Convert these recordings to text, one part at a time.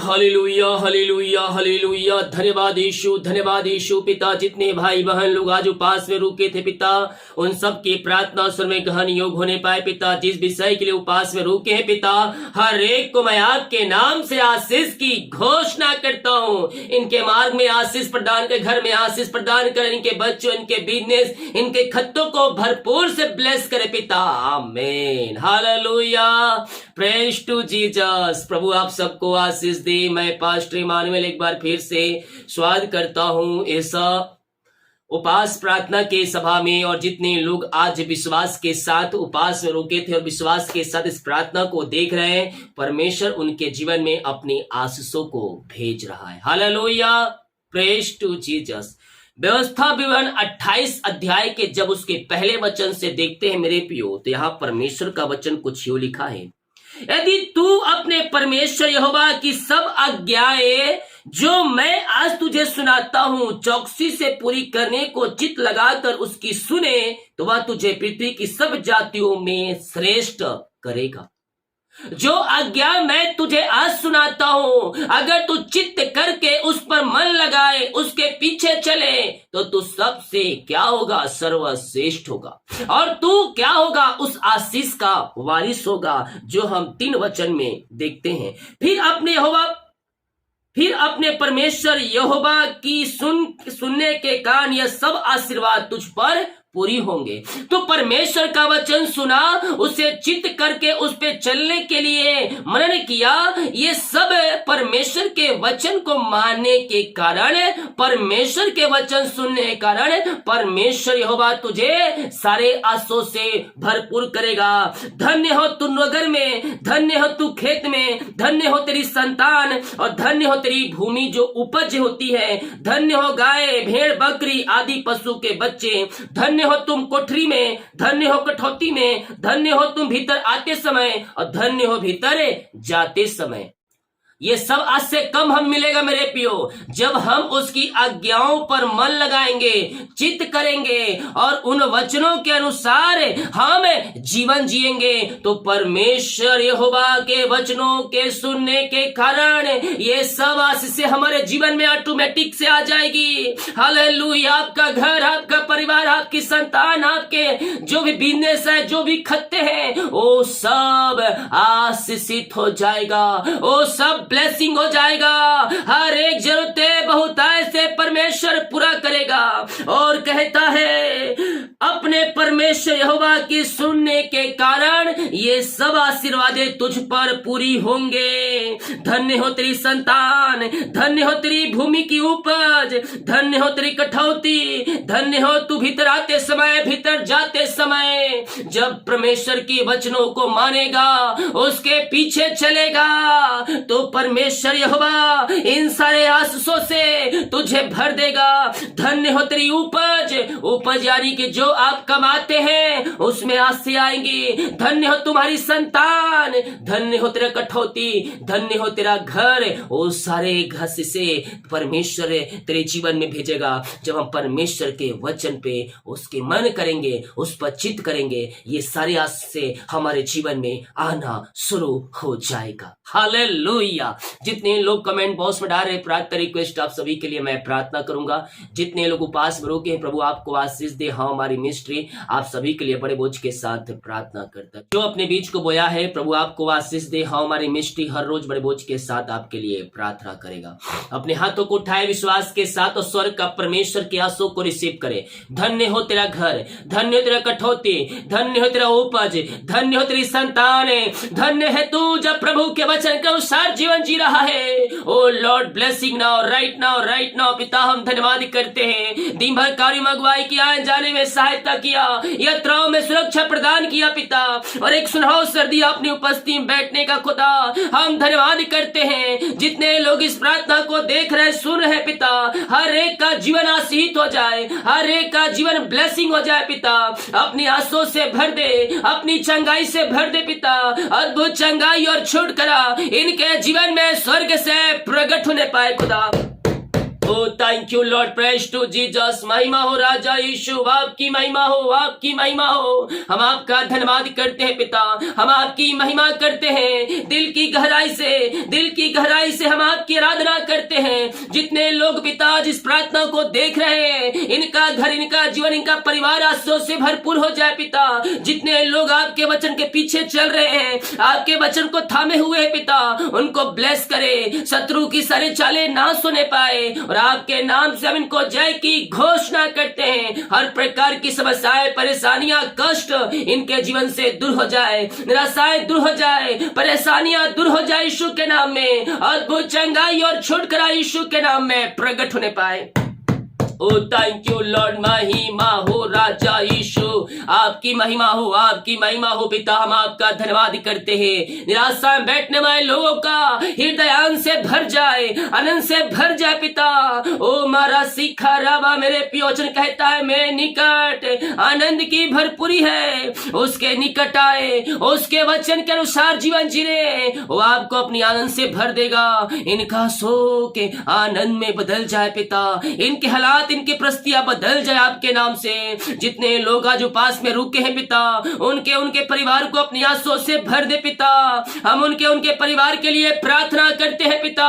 Hallelujah hallelujah hallelujah. धन्यवाद यीशु पिता। जितने भाई बहन लोग आज उपास में रुके थे पिता, उन सब की प्रार्थना सुर में गहन योग होने पाए पिता। जिस विषय के लिए उपास में रुके हैं पिता, हर एक को मैं आपके नाम से आशीष की घोषणा करता हूँ। इनके मार्ग में आशीष प्रदान कर, घर में आशीष प्रदान कर, इनके बच्चों, इनके बिजनेस, इनके खत्तों को भरपूर से ब्लेस करे पिता। आमीन हालेलुया। Praise to Jesus. प्रभु आप सबको आशीष दे। मैं पास्टर इमानुएल एक बार फिर से स्वागत करता हूं इस उपास प्रार्थना के सभा में। और जितने लोग आज विश्वास के साथ उपास में रुके थे और विश्वास के साथ इस प्रार्थना को देख रहे हैं, परमेश्वर उनके जीवन में अपनी आशीषों को भेज रहा है। हालेलुया। Praise to Jesus. व्यवस्था विवरण 28 अध्याय के जब उसके पहले वचन से देखते हैं मेरे प्रियो, तो यहाँ परमेश्वर का वचन कुछ यूं लिखा है, यदि तू अपने परमेश्वर यहोवा की सब आज्ञाएं जो मैं आज तुझे सुनाता हूं चौकसी से पूरी करने को चित लगाकर उसकी सुने, तो वह तुझे पृथ्वी की सब जातियों में श्रेष्ठ करेगा। जो आज्ञा मैं तुझे आज सुनाता हूं, अगर तू चित्त करके उस पर मन लगाए, उसके पीछे चले, तो तू सबसे क्या होगा? सर्वश्रेष्ठ होगा। और तू क्या होगा? उस आशीष का वारिस होगा, जो हम 3 वचन में देखते हैं। फिर अपने परमेश्वर यहोवा की सुनने के कारण यह सब आशीर्वाद तुझ पर पूरी होंगे। तो परमेश्वर का वचन सुना, उसे चित्त करके उस पे चलने के लिए मनन किया। ये सब परमेश्वर के वचन को मानने के कारण, परमेश्वर के वचन सुनने के कारण परमेश्वर यहोवा तुझे सारे आशीषों से भरपूर करेगा। धन्य हो तू नगर में, धन्य हो तू खेत में, धन्य हो तेरी संतान, और धन्य हो तेरी भूमि जो उपज होती है। धन्य हो गाय, भेड़, बकरी आदि पशु के बच्चे। धन्य हो तुम कोठरी में, धन्य हो कठौती में, धन्य हो तुम भीतर आते समय, और धन्य हो भीतर जाते समय। ये सब आज से कम हम मिलेगा मेरे प्रियो, जब हम उसकी आज्ञाओं पर मन लगाएंगे, चित्त करेंगे और उन वचनों के अनुसार हम जीवन जिएंगे। तो परमेश्वर यहोवा के वचनों के सुनने के कारण ये सब आशीष हमारे जीवन में ऑटोमेटिक से आ जाएगी। हालेलुया। आपका घर, आपका परिवार, आपकी संतान, आपके जो भी बिजनेस है, जो भी खत्ते हैं, वो सब आशीषित हो जाएगा, वो सब ब्लेसिंग हो जाएगा। हर एक जरूरतें बहुतायत से परमेश्वर पूरा करेगा। और कहता है, अपने परमेश्वर यहोवा की सुनने के कारण ये सब आशीर्वादें तुझ पर पूरी होंगे। धन्य हो तेरी संतान, धन्य हो तेरी भूमि की उपज, धन्य हो तेरी कठौती, धन्य हो तू भीतर आते समय, भीतर जाते समय। जब परमेश्वर की वचनों को मानेगा, उसके पीछे चलेगा, तो परमेश्वर यहोवा इन सारे आशीषों से तुझे भर देगा। धन्य हो तेरी उपज, उपज यानी कि जो आप कमाते हैं उसमें आशीष आएंगी। धन्य हो तुम्हारी संतान, धन्य हो तेरा कठौती, धन्य हो तेरा घर। वो सारे घस से परमेश्वर तेरे जीवन में भेजेगा। जब हम परमेश्वर के वचन पे उसके मन करेंगे, उस पर चित्त करेंगे, ये सारे आशीष से हमारे जीवन में आना शुरू हो जाएगा। हालेलुया। जितने लोग कमेंट बॉक्स में डाल रहे प्रार्थना रिक्वेस्ट, आप सभी के लिए मैं प्रार्थना करूंगा। जितने लोग उपास में रुके हैं, प्रभु आपको आशीष दे। हाँ, हमारी मिनिस्ट्री आप सभी के लिए बड़े बोझ के साथ प्रार्थना करता है। जो अपने बीज को बोया है, प्रभु आपको आशीष दे। हाँ, हमारी मिनिस्ट्री हर रोज बड़े बोझ के साथ आपके लिए प्रार्थना करेगा। अपने हाथों को उठाए विश्वास के साथ और स्वर्ग का परमेश्वर के आशीषों को रिसीव करे। धन्य हो तेरा घर, धन्य हो तेरा कठौती, धन्य हो तेरा उपज, धन्य हो तेरी संतान, धन्य है तू जब प्रभु के वचन के अनुसार जीवन जी रहा है। O Lord blessing now, right now पिता, हम धन्यवाद करते हैं। दिन भर कार्य में अगुवाई किया, आने जाने में सहायता किया, यात्राओं में सुरक्षा प्रदान किया पिता, और एक सुनहरा सर्दी अपनी उपस्थिति में बैठने का खुदा हम धन्यवाद करते हैं। जितने लोग इस प्रार्थना को देख रहे, सुन रहे पिता, हर एक का जीवन आशीषित हो जाए, हर एक का जीवन ब्लेसिंग हो जाए पिता। अपनी आंसुओं से भर दे, अपनी चंगाई से भर दे पिता। अद्भुत चंगाई और छूट करा इनके जीवन में, स्वर्ग से प्रकट होने पाए खुदा। Oh, thank you Lord, praise to Jesus। महिमा हो राजा यीशु, आपकी महिमा हो, आपकी महिमा हो। हम आपका धन्यवाद करते हैं पिता, हम आपकी महिमा करते हैं। दिल की गहराई से हम आपकी आराधना करते हैं। जितने लोग पिता जिस प्रार्थना को देख रहे हैं, इनका घर, इनका जीवन, इनका परिवार आशीषों से भरपूर हो जाए पिता। जितने लोग आपके वचन के पीछे चल रहे हैं, आपके वचन को थामे हुए हैं पिता, उनको ब्लेस करे, शत्रु की सारी चालें ना सुने पाए, और आपके नाम से हम इनको जय की घोषणा करते हैं। हर प्रकार की समस्याएं, परेशानियां, कष्ट इनके जीवन से दूर हो जाए, निराशाएं दूर हो जाए, परेशानियां दूर हो जाए यीशु के नाम में। अद्भुत चंगाई और छुटकारा यीशु के नाम में प्रकट होने पाए। ओ थैंक यू लॉर्ड, महिमा हो राजा यीशु, आपकी महिमा हो, आपकी महिमा हो पिता। हम आपका धन्यवाद करते हैं। निराशा में बैठने वाले लोगों का हृदय आनंद से भर जाए, आनंद से भर जाए पिता। ओ मारा सीखा राबा, मेरे पियोचन कहता है मेरे निकट आनंद की भरपूरी है, उसके निकट आए, उसके वचन के अनुसार जीवन जीने, वो आपको अपनी आनंद से भर देगा। इनका शोक आनंद में बदल जाए पिता, इनके हालात, इनकी परिस्थितियां बदल जाए आपके नाम से। जितने लोग आज उपास में रुके हैं पिता, उनके परिवार को अपनी आंसुओं से भर दे पिता। हम उनके परिवार के लिए प्रार्थना करते हैं पिता,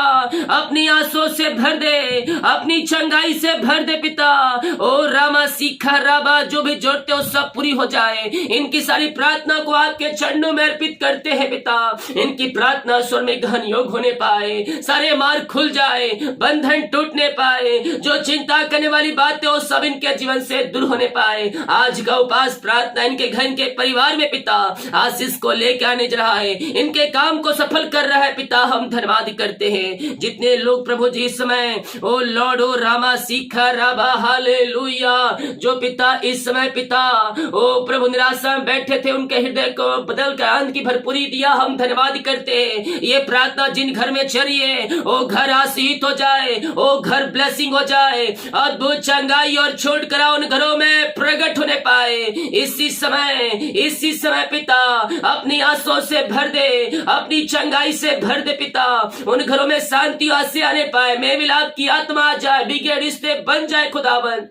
अपनी आंसुओं से भर दे, अपनी चंगाई से भर दे पिता। ओ रामा सीखा राबा, जो भी जोड़ते हो सब पूरी हो जाए। इनकी सारी प्रार्थना को आपके चरणों में अर्पित करते हैं पिता। इनकी प्रार्थना स्वर में गहन योग होने पाए, सारे मार्ग खुल जाए, बंधन टूटने पाए, जो चिंता करने वाली बातें वो सब इनके जीवन से दूर होने पाए। आज का उपास प्रार्थना इनके घर के परिवार में पिता आशीष को लेकर आने जा रहा है, इनके काम को सफल कर रहा है पिता। हम धन्यवाद करते हैं। जितने लोग प्रभु जी इस समय ओ लॉर्ड ओ रामा सीखा राबा हालेलुया, जो पिता इस समय पिता ओ प्रभु निराशा में बैठे थे, उनके हृदय को बदल कर आनंद की भरपूरी दिया। हम धन्यवाद करते हैं। ये प्रार्थना जिन घर में चली है, वो घर आशीष हो जाए, वो घर ब्लेसिंग हो जाए, अद्भुत चंगाई और छुटकारा उन घरों में प्रकट होने पाए। इसी समय पिता अपनी आंसुओं से भर दे, अपनी चंगाई से भर दे पिता। उन घरों में शांति आसे आने पाए, मेल मिलाप की आत्मा आ जाए, बिगड़े रिश्ते बन जाए खुदावन,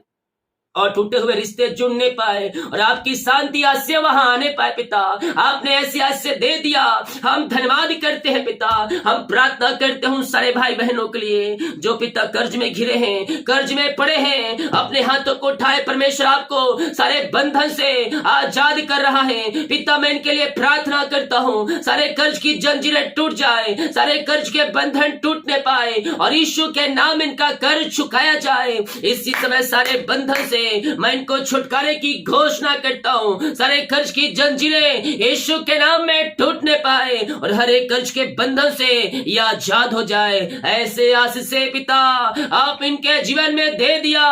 और टूटे हुए रिश्ते जुड़ने पाए, और आपकी शांति आज से वहां आने पाए पिता। आपने ऐसे आज से दे दिया, हम धन्यवाद करते हैं पिता। हम प्रार्थना करते हैं उन सारे भाई बहनों के लिए जो पिता कर्ज में घिरे हैं, कर्ज में पड़े हैं, अपने हाथों को उठाए, परमेश्वर आपको सारे बंधन से आजाद कर रहा है पिता। मैं इनके लिए प्रार्थना करता हूँ, सारे कर्ज की जंजीरें टूट जाए, सारे कर्ज के बंधन टूटने पाए, और यीशु के नाम इनका कर्ज चुकाया जाए। इसी समय सारे बंधन से मैं इनको छुटकारे की घोषणा करता हूँ। सारे कर्ज की जंजीरें यीशु के नाम में टूटने पाए, और हर एक कर्ज के बंधन से ये आजाद हो जाए। ऐसे आशीष से पिता आप इनके जीवन में दे दिया,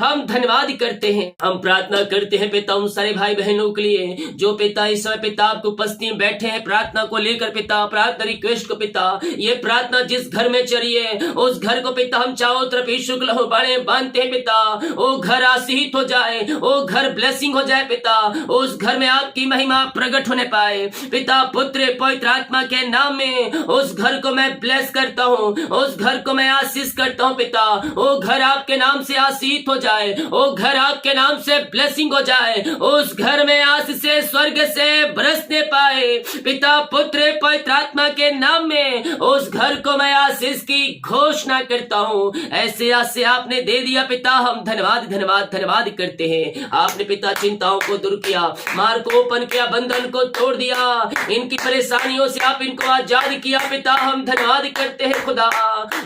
हम धन्यवाद करते हैं। हम प्रार्थना करते हैं पिता उन सारे भाई बहनों के लिए जो पिता इस समय पिता आपको उपस्थित बैठे हैं प्रार्थना को लेकर पिता, प्रार्थना रिक्वेस्ट को पिता। ये प्रार्थना जिस घर में चली है, उस घर को पिता हम चारों तरफ यीशु के लहू बाणे बांधते हैं पिता। वो घर आशीष हो जाए, वो घर ब्लेसिंग हो जाए पिता। उस घर में आपकी महिमा प्रकट होने पाए पिता। पुत्र पवित्र आत्मा के नाम में उस घर को मैं ब्लेस करता हूँ, उस घर को मैं आशीष करता हूँ पिता। वो घर आपके नाम से आशीष हो जाए, वो घर आपके नाम से ब्लेसिंग हो जाए। उस घर में आशीष से स्वर्ग से बरसने पाए पिता। पुत्र पवित्र आत्मा के नाम में उस घर को मैं आशीष की घोषणा करता हूँ। ऐसे आज से आपने दे दिया पिता, हम धन्यवाद धन्यवाद धन्यवाद करते हैं। आपने पिता चिंताओं को दूर किया, मार्ग को ओपन किया, बंधन को तोड़ दिया, इनकी परेशानियों से आप इनको आजाद किया पिता। हम धन्यवाद करते हैं खुदा।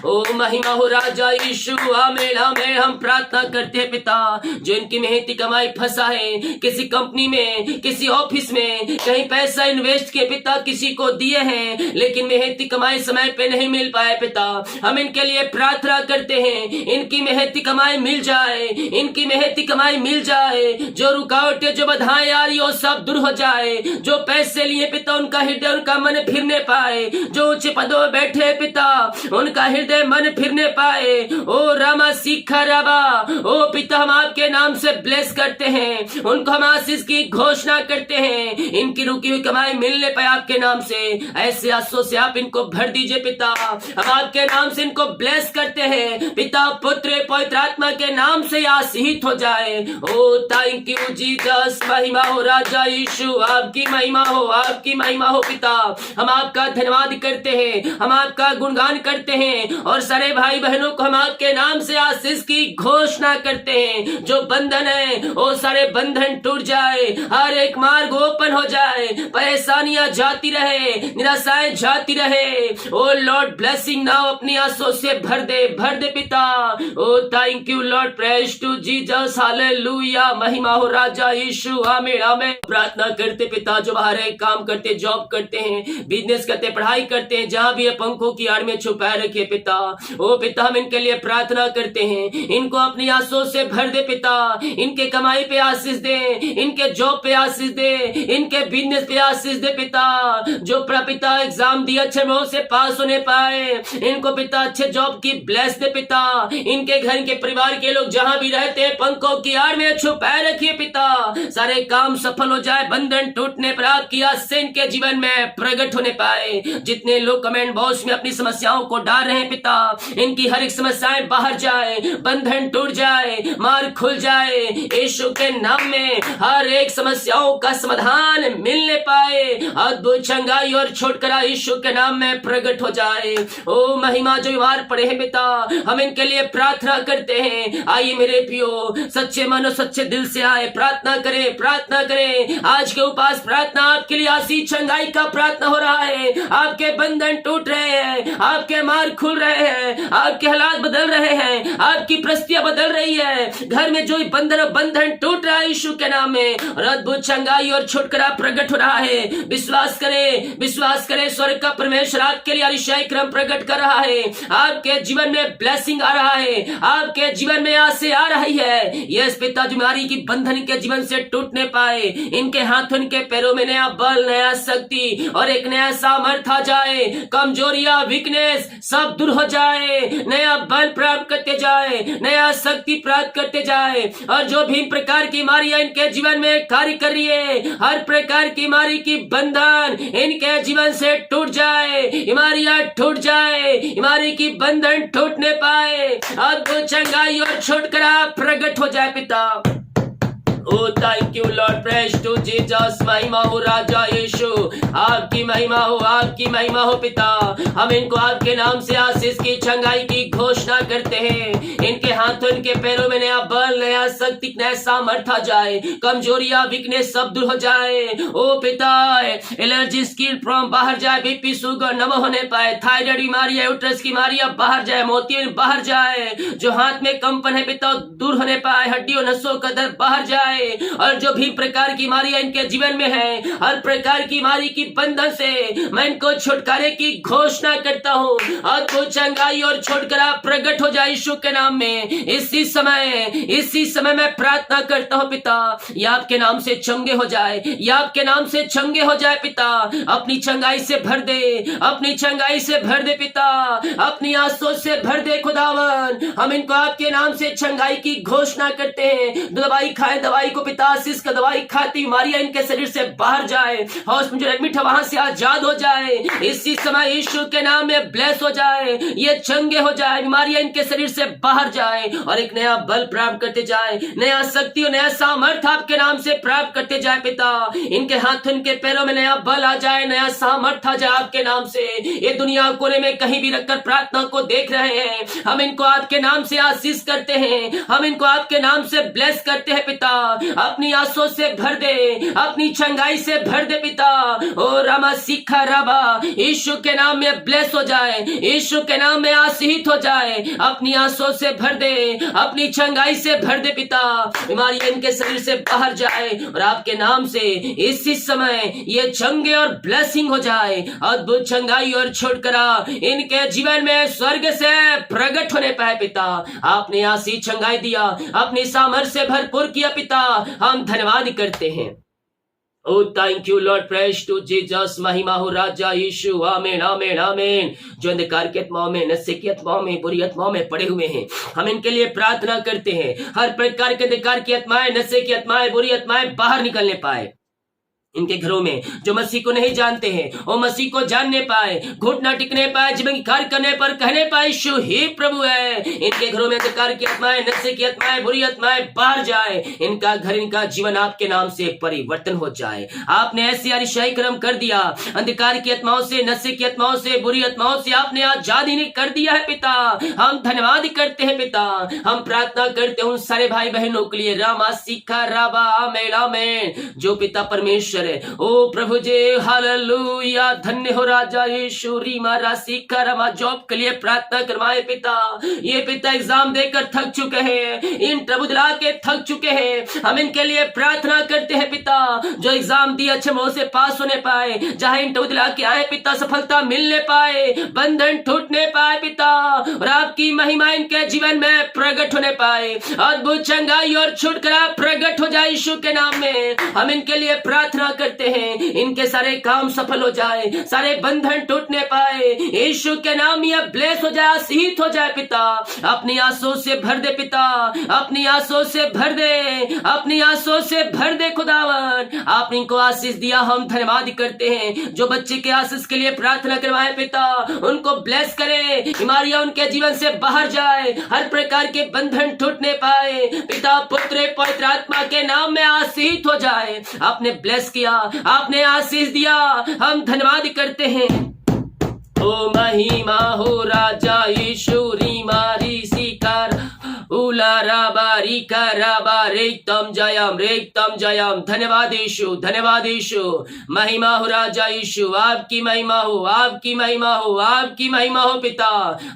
ओ महिमा हो राजा यीशु, आमीन आमीन। हम प्रार्थना करते हैं पिता जो इनकी मेहनती कमाई फंसा है, किसी कंपनी में, किसी ऑफिस में, कहीं पैसा इन्वेस्ट किए पिता, किसी को दिए हैं लेकिन मेहनती कमाई समय पे नहीं मिल पाए पिता। हम इनके लिए प्रार्थना करते हैं, इनकी मेहनती कमाई मिल जाए, इनकी मेहनती कमाई मिल जाए। जो रुकावटें, जो बाधाएं आ रही हो सब दूर हो जाए। जो पैसे लिए पिता उनका हृदय, उनका मन फिरने पाए। जो ऊंचे पदों में बैठे पिता उनका हृदय मन फिरने पाए। ओ रामा सीखा राबा, ओ पिता हम आपके नाम से ब्लेस करते हैं, उनको हम आशीष की घोषणा करते हैं। इनकी रुकी हुई कमाई मिलने पाए आपके नाम से। ऐसे आंसुओं से आप इनको भर दीजिए पिता। हम आपके नाम से इनको ब्लेस करते हैं पिता। पुत्र पवित्र आत्मा के नाम से आशीष हो जाए। ओ थैंक यू जीसस, महिमा हो राजा यीशु, आपकी महिमा हो, आपकी महिमा हो पिता। हम आपका धन्यवाद करते हैं, हम आपका गुणगान करते हैं और सारे भाई बहनों को हम आपके नाम से आशीष की घोषणा करते हैं। जो बंधन है वो सारे बंधन टूट जाए, हर एक मार्ग ओपन हो जाए, परेशानियां जाती रहे, निराशाएं जाती रहे। ओ लॉर्ड ब्लेसिंग नाउ अपनी आंसू से भर दे पिता। O thank you Lord, praise to Jesus, hallelujah, महिमा हो राजा यीशु, आमीन आमीन। प्रार्थना करते पिता, जो बाहर है, काम करते, जॉब करते हैं, बिजनेस करते, पढ़ाई करते हैं, जहां भी ये पंखों की आड़ में छुपाए रखिए पिता। ओ पिता, हम इनके लिए प्रार्थना करते हैं, इनको अपनी आंसू से भर दे पिता। इनके कमाई पे आशीष दे, इनके जॉब पे आशीष दे, इनके बिजनेस पे आशीष दे पिता। जो पिता एग्जाम दिए अच्छे में से पास होने पाए, इनको पिता अच्छे जॉब की ब्लेस दे पिता। इनके घर के परिवार के लोग जहां भी रहते हैं, पंखों की आड़ में छुपाए रखिए पिता। सारे काम सफल हो जाए, बंधन टूटने पर आपकी आशीष इनके जीवन में प्रकट होने पाए। जितने लोग कमेंट बॉक्स में अपनी समस्याओं को डाल रहे हैं पिता, इनकी हर एक समस्याएं बाहर जाए, बंधन टूट जाए, मार्ग खुल जाए, यीशु के नाम में हर एक समस्याओं का समाधान मिलने पाए। अद्भुत चंगाई और छुटकारा यीशु के नाम में प्रकट हो जाए। ओ महिमा, जो बीमार पड़े हैं पिता, हम इनके लिए प्रार्थना करते हैं। आइए मेरे पियो, सच्चे मन और सच्चे दिल से आए, प्रार्थना करें, प्रार्थना करें। आज के उपास प्रार्थना आपके लिए आशीष चंगाई का प्रार्थना हो रहा है। आपके बंधन टूट रहे हैं, आपके मार्ग खुल रहे हैं, आपके हालात बदल रहे हैं, आपकी परिस्थितियां बदल रही है। घर में जो बंधन टूट रहा है यीशु के नाम में, और अद्भुत चंगाई और छुटकारा प्रकट हो रहा है। विश्वास करें, विश्वास करें, स्वर्ग का परमेश्वर आपके लिए अतिशय क्रम प्रकट कर रहा है। आपके जीवन में ब्लेसिंग आ रहा है, आपके जीवन में आशीष आ रही है। यस पिता, बीमारी की बंधन के जीवन से टूटने पाए, इनके हाथों, इनके पैरों में नया बल, नया शक्ति और एक नया सामर्थ आ जाए। कमजोरियां, वीकनेस सब दूर हो जाए, नया बल प्राप्त करते जाए, नया शक्ति प्राप्त करते जाए। और जो भी प्रकार की बीमारियां इनके जीवन में कार्य कर रही है, हर प्रकार की बीमारी की बंधन इनके जीवन से टूट जाए, बीमारियां टूट जाए, बीमारी की बंधन टूटने पाए, अद्भुत चंगाई और छुटकारा प्रकट हो जाए पिता। O thank you Lord, praise to Jesus, महिमा हो राजा यीशु, आपकी महिमा हो, आपकी महिमा हो पिता। हम इनको आपके नाम से आशीष की चंगाई की घोषणा करते हैं। इनके हाथों, इनके पैरों में नया बल, नया शक्ति, नया सामर्थ आ जाए। कमजोरियां, वीकनेस सब दूर हो जाए। ओ पिता, एलर्जी, स्किन प्रॉब्लम बाहर जाए, बीपी, शुगर न होने पाए, थायराइड बीमारियां, यूट्रस की बीमारियां बाहर जाए, मोतियाबिंद बाहर जाए। जो हाथ में कंपन है पिता दूर होने पाए, हड्डियों, नसों का दर्द बाहर जाए। और जो भी प्रकार की बीमारियां इनके जीवन में है, हर प्रकार की बीमारी की बंधन से मैं इनको छुटकारे की घोषणा करता हूँ। अद्भुत चंगाई और छुटकारा प्रकट हो जाए यीशु के नाम में। इसी समय मैं प्रार्थना करता हूँ पिता, ये आपके नाम से चंगे हो जाए, ये आपके नाम से चंगे हो जाए पिता। अपनी चंगाई से भर दे, अपनी चंगाई से भर दे पिता, अपनी आंसू से भर दे खुदावन। हम इनको आपके नाम से चंगाई की घोषणा करते हैं। दवाई खाए, दवाई को पिता आशीष का दवाई खाती बीमारियां इनके शरीर से बाहर जाए, हॉस्पिटल जो एडमिट है वहां से आजाद हो जाए। इसी समय यीशु के नाम में ब्लेस हो जाए, ये चंगे हो जाए, बीमारियां इनके शरीर से बाहर जाए और एक नया बल प्राप्त करते जाए, नया शक्ति और नया सामर्थ आपके नाम से प्राप्त करते जाए पिता। इनके हाथ, इनके पैरों में नया बल आ जाए, नया सामर्थ आ जाए आपके नाम से। ये दुनिया कोने में कहीं भी रखकर प्रार्थना को देख रहे हैं, हम इनको आपके नाम से आशीष करते हैं, हम इनको आपके नाम से ब्लेस करते हैं पिता। अपनी आंसू से भर दे, अपनी चंगाई से भर दे पिता। ओ रामा सीखा राबा, यीशु के नाम में ब्लेस हो जाए, यीशु के नाम में आशीष हो जाए। अपनी आंसू से भर दे, अपनी चंगाई से भर दे पिता। बीमारी इनके शरीर से बाहर जाए और आपके नाम से इसी समय ये चंगे और ब्लेसिंग हो जाए। अद्भुत चंगाई और छुटकारा इनके जीवन में स्वर्ग से प्रकट होने पाए पिता। आपने आशीष चंगाई दिया, अपनी सामर्थ से भरपूर किया पिता, हम धन्यवाद करते हैं। O thank you Lord, praise to Jesus, महिमा हो राजा यीशु, आमीन आमीन आमीन। जो अंधकार की आत्माओं में, नशे की आत्माओं में, बुरी आत्माओं में पड़े हुए हैं, हम इनके लिए प्रार्थना करते हैं। हर प्रकार के अंधकार की आत्माएं, नशे की आत्माएं, बुरी आत्माएं बाहर निकलने पाए। इनके घरों में जो मसीह को नहीं जानते हैं वो मसीह को जानने पाए, घुटना टिकने पाए, जीवन की कार्य करने पर कहने पाए यीशु ही प्रभु है। इनके घरों में अंधकार की आत्माएं, नशे की आत्माएं, बुरी आत्माएं बाहर जाए। इनका घर, इनका जीवन आपके नाम से परिवर्तन हो जाए। आपने ऐसे अरिशाई कर्म कर दिया, अंधकार की आत्माओं से, नशे की आत्माओं से, बुरी आत्माओं से आपने आजादी नहीं कर दिया है पिता। हम धन्यवाद करते हैं पिता। हम प्रार्थना करते हैं उन सारे भाई बहनों के लिए, रामा सीखा राबा मेला में जो पिता परमेश्वर ओ प्रभु जी, हालेलुया, धन्य हो राजा यीशु। रीमा राशि रमा जॉब के लिए प्रार्थना करवाए पिता। ये पिता एग्जाम देकर थक चुके हैं, इन प्रभु दिला के थक चुके हैं। हम इनके लिए प्रार्थना करते हैं पिता, जो एग्जाम दिए अच्छे मोह से पास होने पाए, जहां इन प्रभु दिला के आए पिता, सफलता मिलने पाए, बंधन टूटने पाए पिता, और आपकी महिमा इनके जीवन में प्रकट होने पाए। अद्भुत चंगाई और छुटकारा प्रकट हो जाए यीशु के नाम में। हम इनके लिए प्रार्थना करते हैं, इनके सारे काम सफल हो जाए, सारे बंधन टूटने पाए यीशु के नाम। यह ब्लेस हो जाए, आशीष हो जाए पिता। अपनी आंसू से भर दे पिता, अपनी आंसू से भर दे, अपनी आंसू से भर दे खुदावन। आपने इनको आशीष दिया, हम धन्यवाद करते हैं। जो बच्चे के आशीष के लिए प्रार्थना करवाए पिता, उनको ब्लेस करे, बीमारियां उनके जीवन से बाहर जाए, हर प्रकार के बंधन टूटने पाए पिता। पुत्र पवित्र आत्मा के नाम में आशीष हो जाए। आपने ब्लेस किया, आपने आशीष दिया, हम धन्यवाद करते हैं। ओ महिमा हो राजा यीशु, रीमारी सीकार उलारा बारी कराबा रेतम जयम। धन्यवाद यीशु, धन्यवाद यीशु। महिमा हो राजा यीशु, आपकी महिमा हो, आपकी महिमा हो, आपकी महिमा हो पिता।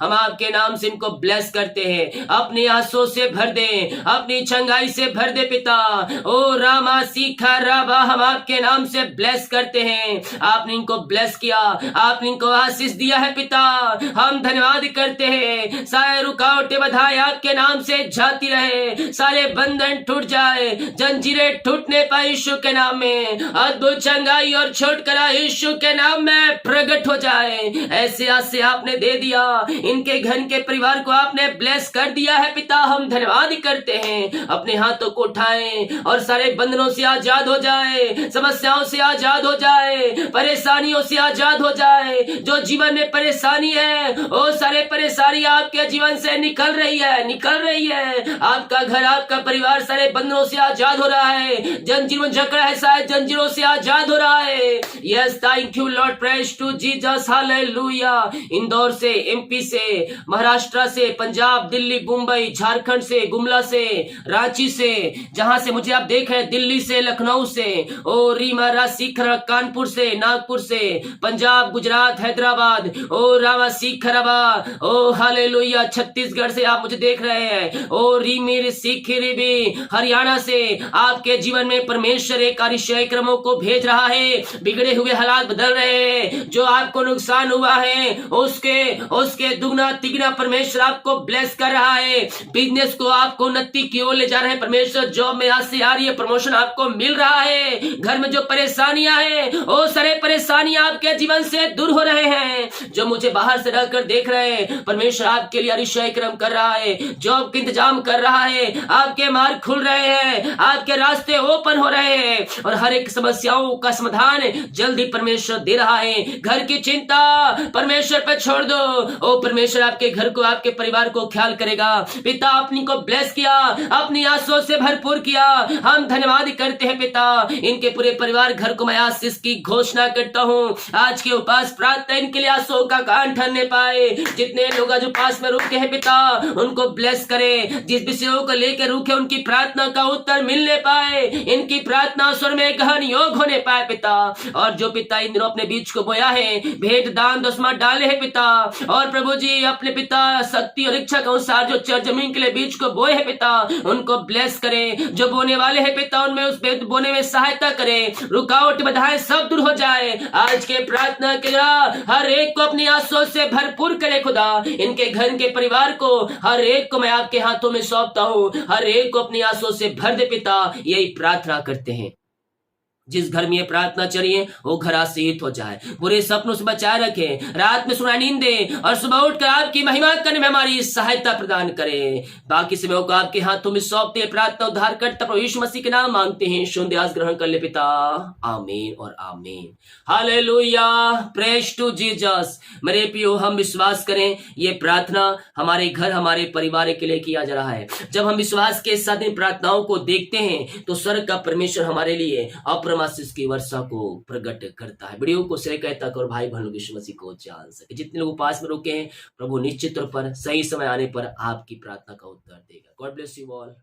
हम आपके नाम से इनको ब्लेस करते हैं। अपनी आंसू से भर दे, अपनी चंगाई से भर दे पिता। ओ रामा सीखा राबा, हम आपके नाम से ब्लेस करते हैं। आपने इनको ब्लेस किया, आपने इनको आशीष दिया है पिता। हम धन्यवाद करते हैं। सारे रुकावटें बधाई आपके नाम से जाती रहे, सारे बंधन टूट जाए, जंजीरें टूटने पाए यीशु के नाम में। अद्भुत चंगाई और छुटकारा यीशु के नाम में प्रकट हो जाए। ऐसे आज से आपने दे दिया, इनके घर के परिवार को आपने ब्लेस कर दिया है पिता। हम धन्यवाद करते हैं। अपने हाथों को उठाएं और सारे बंधनों से आजाद हो जाए, समस्याओं से आजाद हो जाए, परेशानियों से आजाद हो जाए। जो जीवन में परेशानी है, वो सारे परेशानी आपके जीवन से निकल रही है, निकल रही है। आपका घर, आपका परिवार सारे बंधनों से आजाद हो रहा है। जंजीरों जकड़ा है, शायद जंजीरों से आजाद हो रहा है। Yes, thank you Lord, praise to Jesus, hallelujah. Indore से, एमपी से, महाराष्ट्र से, पंजाब, दिल्ली, मुंबई, झारखंड से, गुमला से, रांची से, जहां से मुझे आप देख रहे हैं, दिल्ली से, लखनऊ से, ओ रीमा राशिखर, कानपुर से, नागपुर से, पंजाब, गुजरात, हैदराबाद, ओ रामा सीखरबा, ओ हालेलुया, छत्तीसगढ़ से आप मुझे देख रहे हैं, ओ रीमीर सीखरी भी, हरियाणा से आपके जीवन में परमेश्वर एक कार्यक्रमों को भेज रहा है। बिगड़े हुए हालात बदल रहे हैं, जो आपको नुकसान हुआ है उसके दुगना तिगना परमेश्वर आपको ब्लेस कर रहा है। बिजनेस को आपको उन्नति की ओर ले जा रहे हैं परमेश्वर। जॉब में आज से आ रही है प्रमोशन, आपको मिल रहा है। घर में जो परेशानियां हैं, वो सारे परेशानियां आपके जीवन से दूर हो रहे हैं। जो मुझे बाहर से रहकर देख रहे हैं, परमेश्वर आपके लिए कार्यक्रम कर रहा है, जॉब का इंतजाम कर रहा है। आपके मार्ग खुल रहे हैं, आपके रास्ते ओपन हो रहे हैं, और हर एक समस्याओं का समाधान जल्दी परमेश्वर दे रहा है। घर की चिंता परमेश्वर पर छोड़ दो, ओ परमेश्वर आपके घर को, आपके परिवार को ख्याल करेगा। पिता, अपनी को ब्लेस किया, अपनी आंसुओं से भरपूर किया। हम धन्यवाद करते हैं पिता। इनके पूरे परिवार घर को मैं आशीष की घोषणा करता हूँ। आज के उपास प्रार्थना इनके लिए आंसुओं का कान ठहरने पाए। जितने लोग आज उपास में रुके हैं पिता, उनको ब्लेस करे। जिस विषयों को लेकर रुके, उनकी प्रार्थना का उत्तर मिलने पाए, इनकी प्रार्थना स्वर में गहन योग होने पाए पिता। और जो पिता इन दिनों अपने बीज को बोया है, भेंट दान दसमा डाले है पिता, और प्रभु जी अपने पिता शक्ति और इच्छा के अनुसार जो चर जमीन के लिए बीज को बोए है पिता, उनको ब्लेस करे। जो बोने वाले है पिता, उनमें उस बोने में सहायता करे। रुकावट बाधाएं सब दूर हो जाए। आज के प्रार्थना के हर एक को अपनी आंसुओं से भरपूर करे खुदा। इनके घर के परिवार को, हर एक को मैं आपके हाथों में सौंपता हूँ। हर एक को अपनी आंसुओं से भर दे पिता। यही प्रार्थना करते हैं जिस घर में ये प्रार्थना चलिए वो घर आशीषित हो जाए, बुरे सपनों से बचाए रखे, रात में सुनाई नींद दे और सुबह उठकर आपकी महिमा करने में हमारी सहायता प्रदान करे। बाकी समय को आपके हाथों में सौंपते प्रार्थना उद्धार करता प्रभु यीशु मसीह के नाम मांगते हैं, शुद्ध आस ग्रहण कर ले पिता, आमीन और आमीन। Hallelujah, praise to Jesus. मेरे प्रियो, हम विश्वास करें ये प्रार्थना हमारे घर हमारे परिवार के लिए किया जा रहा है। जब हम विश्वास के साथ इन प्रार्थनाओं को देखते हैं तो स्वर्ग का परमेश्वर हमारे लिए अप्रमाशित की वर्षा को प्रकट करता है। वीडियो को शेयर करता कर भाई बहन लोग यीशु मसीह को जान सके। जितने लोग पास में रुके हैं, प्रभु निश्चित तौर पर सही समय आने पर आपकी प्रार्थना का उत्तर देगा। God bless you all.